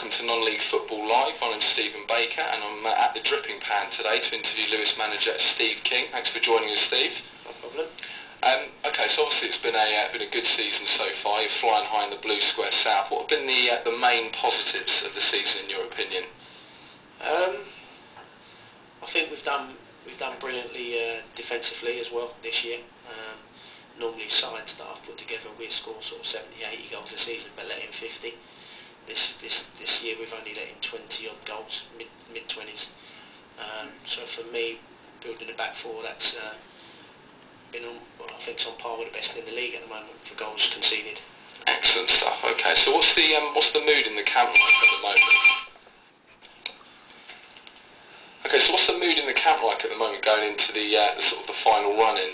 welcome to Non-League Football Live. My name's Stephen Baker and I'm at the Dripping Pan today to interview Lewes manager Steve King. Thanks for joining us, Steve. No problem. Okay, so obviously it's been a good season so far. You're flying high in the Blue Square South. What have been the main positives of the season in your opinion? I think we've done brilliantly defensively as well this year. Normally sides that I've put together we score sort of 70, 80 goals a season, but let in 50. This year we've only let in 20 odd goals, mid 20s. So for me, building a back four, that's been on, well, I think it's on par with the best in the league at the moment for goals conceded. Excellent stuff. Okay, so what's the mood in the camp like at the moment? Okay, so what's the mood in the camp like at the moment going into the sort of the final run-in?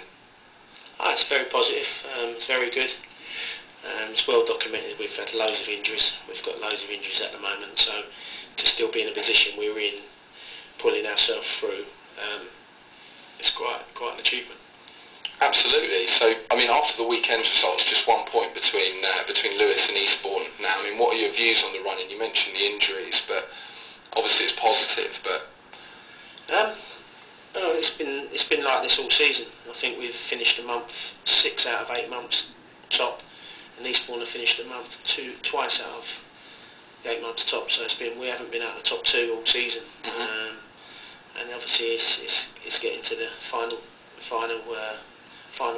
It's very positive. It's very good. It's well documented. We've had loads of injuries. We've got loads of injuries at the moment. So to still be in a position we're in, pulling ourselves through, it's quite an achievement. Absolutely. So, I mean, after the weekend's results, just 1 point between Lewes and Eastbourne. Now, I mean, what are your views on the run-in? You mentioned the injuries, but obviously it's positive. But it's been like this all season. I think we've finished a month 6 out of 8 months top, and Eastbourne have finished a month twice out of 8 months top. So we haven't been out of the top 2 all season. Mm-hmm. And obviously it's getting to the final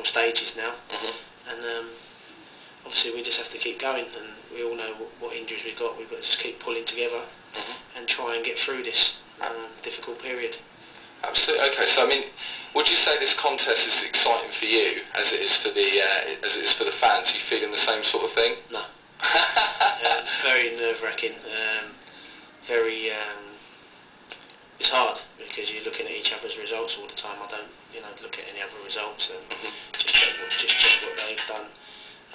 stages now. Mm-hmm. And obviously we just have to keep going, and we all know what injuries we've got. We've got to just keep pulling together. Mm-hmm. And try and get through this difficult period. Absolutely. Okay. So I mean, would you say this contest is exciting for you as it is for the fans? Are you feeling the same sort of thing? No. Very nerve-wracking. It's hard because you're looking at each other's results all the time. I don't, look at any other results and just check what they've done,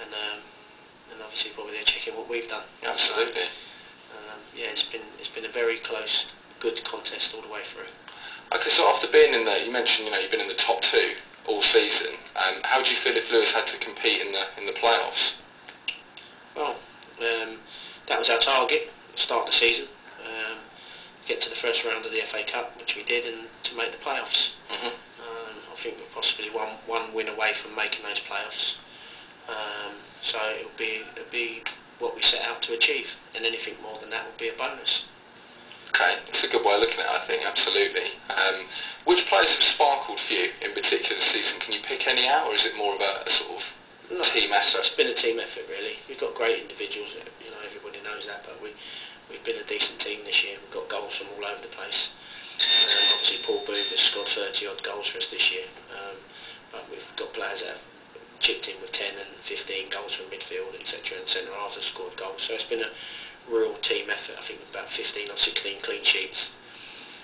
and obviously probably they're checking what we've done. Absolutely. So, it's been a very close, good contest all the way through. Okay, so after being in you mentioned you've been in the top 2 all season. How do you feel if Lewes had to compete in the playoffs? Well, that was our target. Start the season, get to the first round of the FA Cup, which we did, and to make the playoffs. Mm-hmm. I think we're possibly one win away from making those playoffs. So it'll be what we set out to achieve, and anything more than that will be a bonus. Okay, that's a good way of looking at it, I think, absolutely. Which players have sparkled for you in particular this season? Can you pick any out, or is it more of a sort of team effort? It's been a team effort, really. We've got great individuals, everybody knows that, but we've been a decent team this year. We've got goals from all over the place. Obviously Paul Booth has scored 30 odd goals for us this year, but we've got players that have chipped in with 10 and 15 goals from midfield, etc., and centre halves have scored goals. So it's been a real team effort. I think about 15 or 16 clean sheets.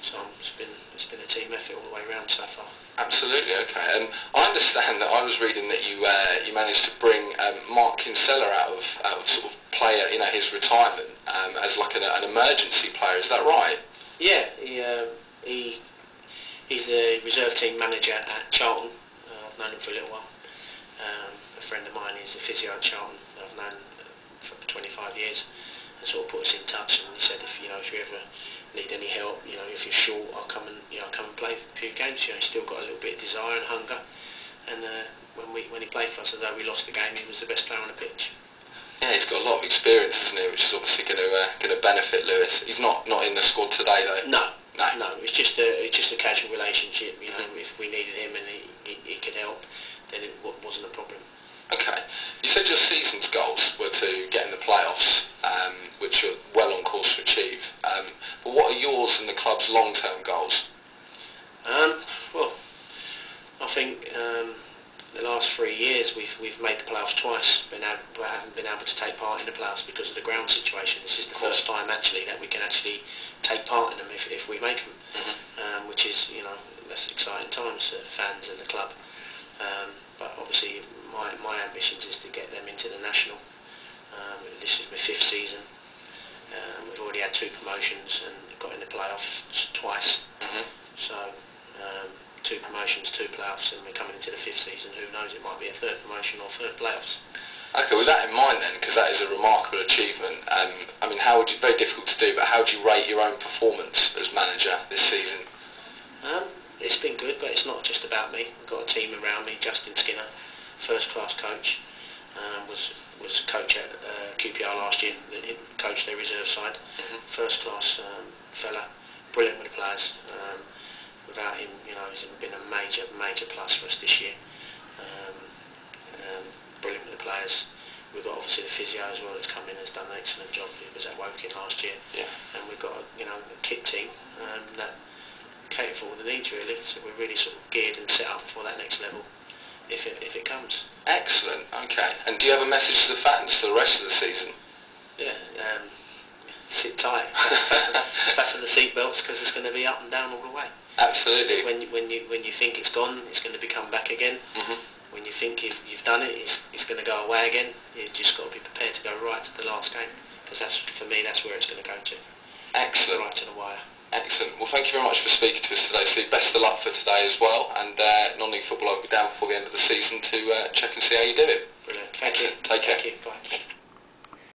So it's been a team effort all the way around so far. Absolutely. Okay. I understand that I was reading that you managed to bring Mark Kinsella out of sort of player, his retirement as like an emergency player. Is that right? Yeah. He's the reserve team manager at Charlton. I've known him for a little while. A friend of mine is a physio at Charlton. I've known for 25 years. And sort of put us in touch, and he said if you ever need any help, if you're short, I'll come and play a few games. He's still got a little bit of desire and hunger. And when he played for us, although we lost the game, he was the best player on the pitch. Yeah, he's got a lot of experience, isn't he? Which is obviously going to benefit Lewes. He's not in the squad today, though. No. It's just a casual relationship. If we needed him and he could help, then it wasn't a problem. Okay. You said your season's goals were to get in the playoffs, which you're well on course to achieve. But what are yours and the club's long-term goals? Well, I think the last 3 years we've made the playoffs twice, but haven't been able to take part in the playoffs because of the ground situation. This is the first time actually that we can actually take part in them if we make them, mm-hmm. Which is that's exciting times for fans and the club. But obviously my ambitions is to get them into the national. This is my 5th season. We've already had 2 promotions and got in the playoffs twice. Mm-hmm. So 2 promotions, 2 playoffs, and we're coming into the 5th season. Who knows? It might be a 3rd promotion or 3rd playoffs. Okay, with that in mind then, because that is a remarkable achievement, I mean, how would you, very difficult to do, but how do you rate your own performance as manager this season? It's been good, but it's not just about me. I've got a team around me. Justin Skinner, first class coach, was coach at QPR last year, coached their reserve side. First class fella, brilliant with the players. Without him, he's been a major plus for us this year. Brilliant with the players. We've got obviously the physio as well that's come in, has done an excellent job. He was at Woking last year. Yeah. And we've got a kit team that cater for all the needs really. So we're really sort of geared and set up for that next level if it comes. Excellent. Okay. And do you have a message to the fans for the rest of the season? Yeah. Sit tight. Fasten the seatbelts because it's going to be up and down all the way. Absolutely. When you think it's gone, it's going to be come back again. When you think you've done it, it's going to go away again. You've just got to be prepared to go right to the last game, because for me that's where it's going to go to. Excellent. Right to the wire. Excellent. Well, thank you very much for speaking to us today, Steve. Best of luck for today as well. And non-league football will be down before the end of the season to check and see how you do it. Brilliant. Thank you. Take care. Thank you. Bye.